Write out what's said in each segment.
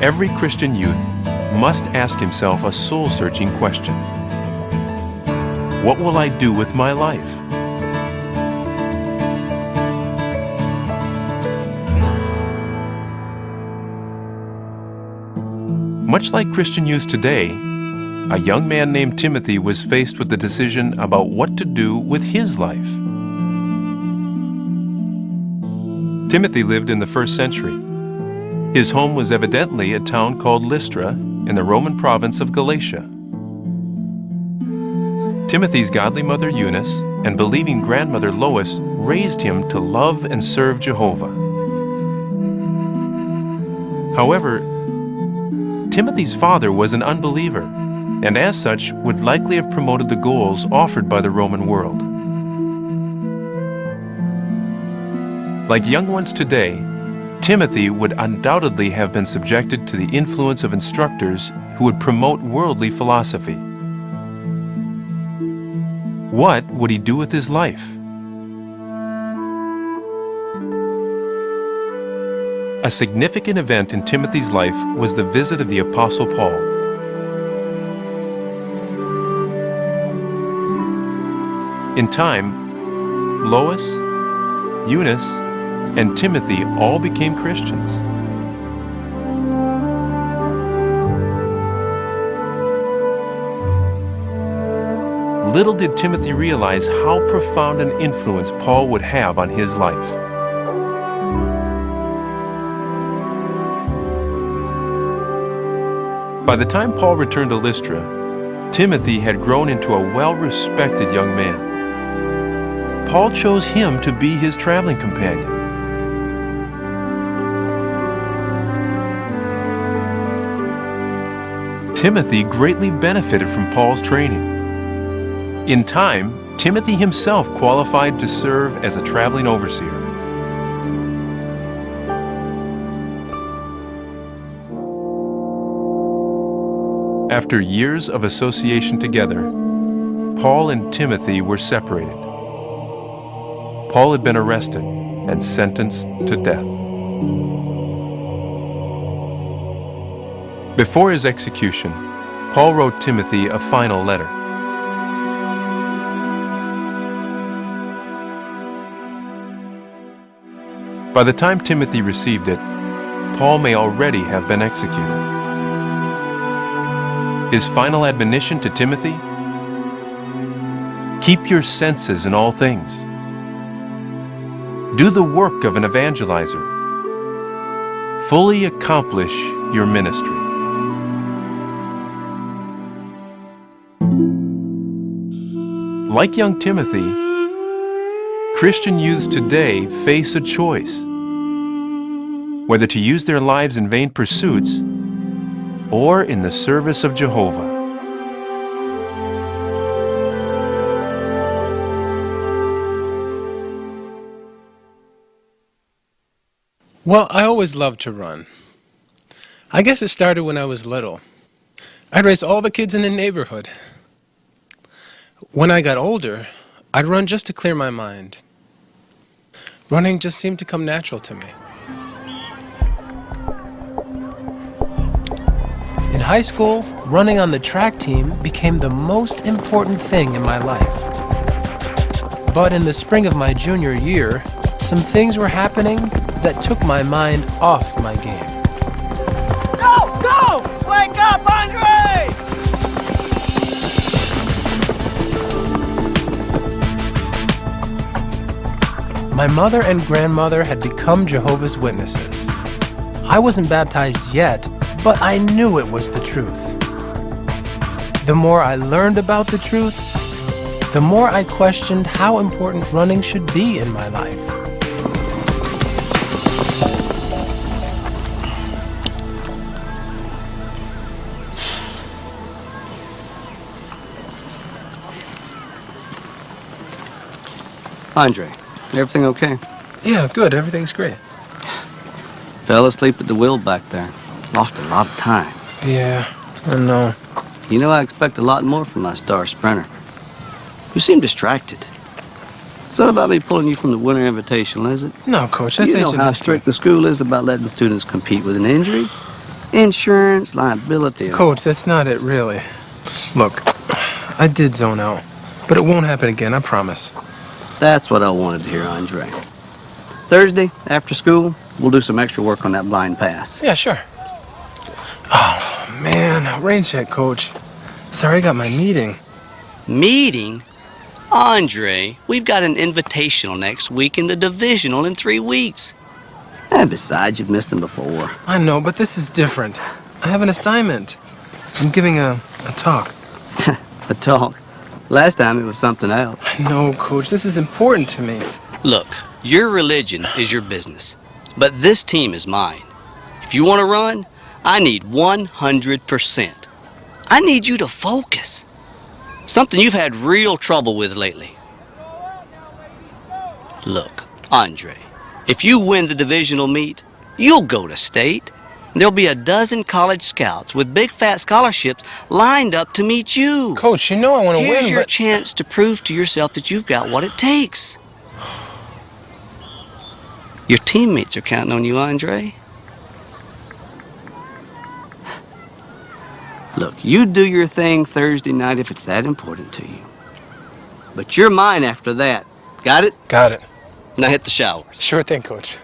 Every Christian youth must ask himself a soul-searching question. What will I do with my life? Much like Christian youth today, a young man named Timothy was faced with the decision about what to do with his life. Timothy lived in the 1st century. His home was evidently a town called Lystra in the Roman province of Galatia. Timothy's godly mother Eunice and believing grandmother Lois raised him to love and serve Jehovah. However, Timothy's father was an unbeliever, and as such would likely have promoted the goals offered by the Roman world. Like young ones today, Timothy would undoubtedly have been subjected to the influence of instructors who would promote worldly philosophy. What would he do with his life? A significant event in Timothy's life was the visit of the Apostle Paul. In time, Lois, Eunice, and Timothy all became Christians. Little did Timothy realize how profound an influence Paul would have on his life. By the time Paul returned to Lystra, Timothy had grown into a well-respected young man. Paul chose him to be his traveling companion. Timothy greatly benefited from Paul's training. In time, Timothy himself qualified to serve as a traveling overseer. After years of association together, Paul and Timothy were separated. Paul had been arrested and sentenced to death. Before his execution, Paul wrote Timothy a final letter. By the time Timothy received it, Paul may already have been executed. His final admonition to Timothy: keep your senses in all things. Do the work of an evangelizer. Fully accomplish your ministry. Like young Timothy, Christian youths today face a choice: whether to use their lives in vain pursuits or in the service of Jehovah. Well, I always loved to run. I guess it started when I was little. I'd race all the kids in the neighborhood. When I got older, I'd run just to clear my mind. Running just seemed to come natural to me. In high school, running on the track team became the most important thing in my life. But in the spring of my junior year, some things were happening that took my mind off my game. Go! Go! Wake up, Andre! My mother and grandmother had become Jehovah's Witnesses. I wasn't baptized yet, but I knew it was the truth. The more I learned about the truth, the more I questioned how important running should be in my life. Andre, everything okay? Yeah, good. Everything's great. Fell asleep at the wheel back there. Lost a lot of time. Yeah, I know. You know, I expect a lot more from my star sprinter. You seem distracted. It's not about me pulling you from the winter invitational, is it? No, Coach, that's You know ancient how history. strict the school is about letting students compete with an injury? Insurance, liability. Coach, that's not it, really. Look, I did zone out, but it won't happen again, I promise. That's what I wanted to hear, Andre. Thursday, after school, we'll do some extra work on that blind pass. Yeah, sure. Oh, man, rain check, Coach. Sorry, I got my meeting. Meeting? Andre, we've got an invitational next week and the divisional in 3 weeks. And besides, you've missed them before. I know, but this is different. I have an assignment. I'm giving a talk. A talk? Last time it was something else. No, Coach, this is important to me. Look, your religion is your business, but this team is mine. If you want to run, I need 100%. I need you to focus. Something you've had real trouble with lately. Look, Andre, if you win the divisional meet, you'll go to state. There'll be a dozen college scouts with big fat scholarships lined up to meet you. Coach, you know I want to win, Here's your but... chance to prove to yourself that you've got what it takes. Your teammates are counting on you, Andre. Look, you do your thing Thursday night if it's that important to you. But you're mine after that. Got it? Got it. Now hit the showers. Sure thing, Coach.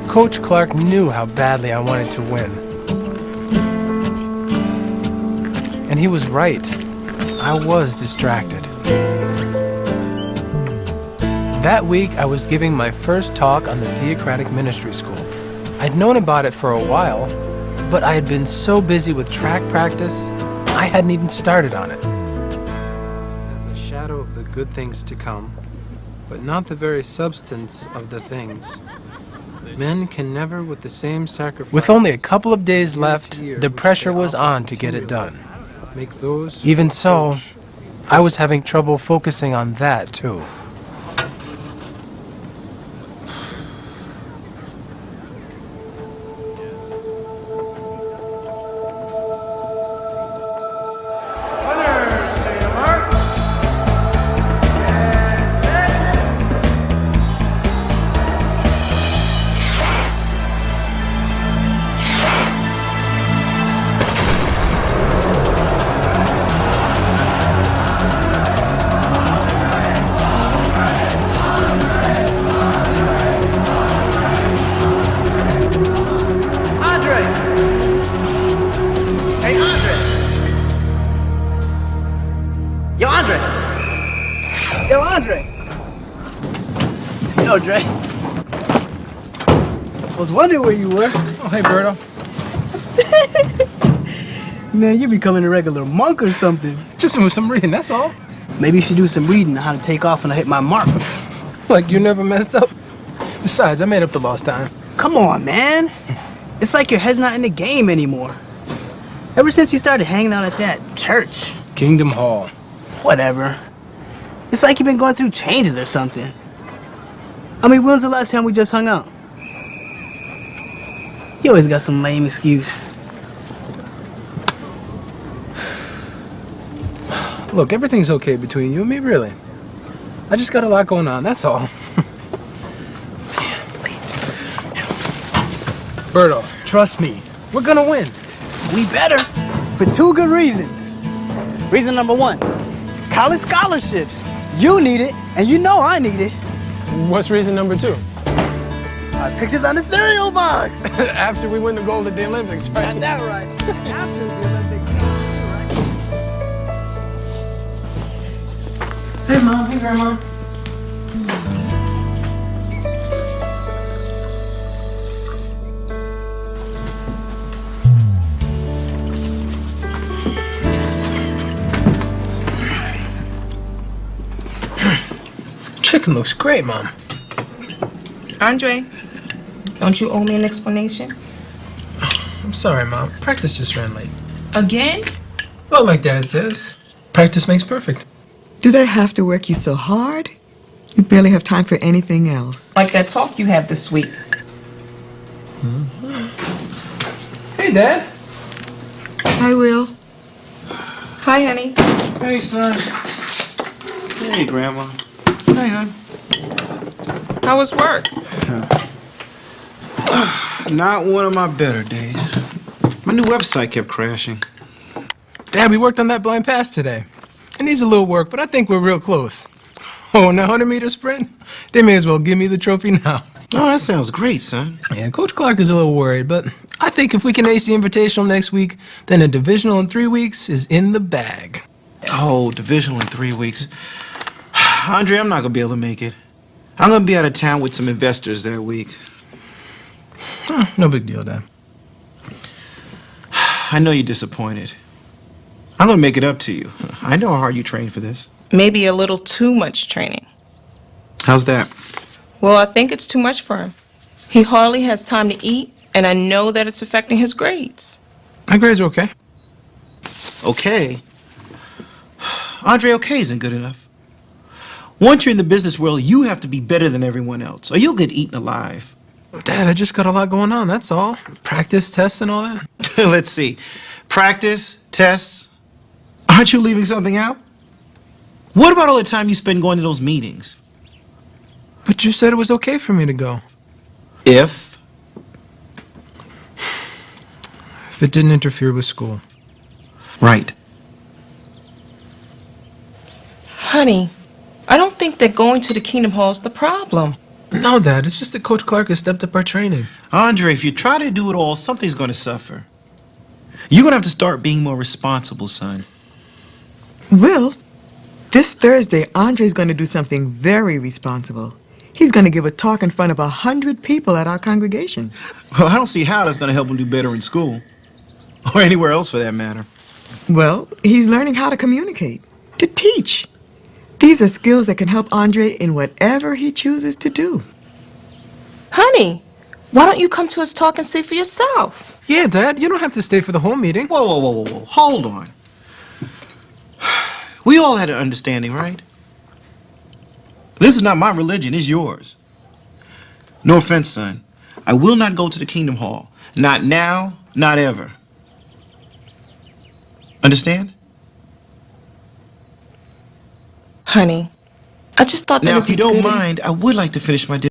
Coach Clark knew how badly I wanted to win. And he was right. I was distracted. That week, I was giving my first talk on the Theocratic Ministry School. I'd known about it for a while, but I had been so busy with track practice, I hadn't even started on it. As a shadow of the good things to come, but not the very substance of the things. Men can never with the same sacrifice. With only a couple of days left, the pressure was on to get it done. Even so, I was having trouble focusing on that too. Yo, Dre. I was wondering where you were. Oh, hey, Berto. Man, you becoming a regular monk or something. Just doing some reading, that's all. Maybe you should do some reading on how to take off when I hit my mark. Like you never messed up? Besides, I made up the lost time. Come on, man. It's like your head's not in the game anymore. Ever since you started hanging out at that church. Kingdom Hall. Whatever. It's like you've been going through changes or something. I mean, when was the last time we just hung out? You always got some lame excuse. Look, everything's okay between you and me, really. I just got a lot going on, that's all. Berto, trust me. We're gonna win. We better. For 2 good reasons. Reason number 1, college scholarships. You need it, and you know I need it. What's reason number 2? Our pictures on the cereal box. After we win the gold at the Olympics, right? Got that right. After the Olympics. Hey, Mom. Hey, Grandma. Chicken looks great, Mom. Andre, don't you owe me an explanation? I'm sorry, Mom. Practice just ran late. Again? Well, like Dad says, practice makes perfect. Do they have to work you so hard? You barely have time for anything else. Like that talk you have this week. Hey, Dad. I will. Hi, honey. Hey, son. Hey, Grandma. Hey, hon. How was work? Not one of my better days. My new website kept crashing. Dad, we worked on that blind pass today. It needs a little work, but I think we're real close. Oh, and the 100-meter sprint? They may as well give me the trophy now. Oh, that sounds great, son. Yeah, Coach Clark is a little worried, but I think if we can ace the Invitational next week, then a divisional in 3 weeks is in the bag. Oh, divisional in 3 weeks. Andre, I'm not going to be able to make it. I'm going to be out of town with some investors that week. Oh, no big deal, Dad. I know you're disappointed. I'm going to make it up to you. I know how hard you trained for this. Maybe a little too much training. How's that? Well, I think it's too much for him. He hardly has time to eat, and I know that it's affecting his grades. My grades are okay. Okay. Andre, okay isn't good enough. Once you're in the business world, you have to be better than everyone else, or you'll get eaten alive. Dad, I just got a lot going on, that's all. Practice, tests, and all that. Let's see. Practice, tests. Aren't you leaving something out? What about all the time you spend going to those meetings? But you said it was okay for me to go. If it didn't interfere with school. Right. Honey, I don't think that going to the Kingdom Hall is the problem. No, Dad, it's just that Coach Clark has stepped up our training. Andre, if you try to do it all, something's going to suffer. You're going to have to start being more responsible, son. Will, this Thursday, Andre's going to do something very responsible. He's going to give a talk in front of 100 people at our congregation. Well, I don't see how that's going to help him do better in school. Or anywhere else for that matter. Well, he's learning how to communicate, to teach. These are skills that can help Andre in whatever he chooses to do. Honey, why don't you come to his talk and see for yourself? Yeah, Dad, you don't have to stay for the whole meeting. Whoa, whoa, whoa, whoa, whoa. Hold on. We all had an understanding, right? This is not my religion, it's yours. No offense, son. I will not go to the Kingdom Hall. Not now, not ever. Understand? Honey, I just thought that Now, it'd if you be don't good mind, I would like to finish my dinner.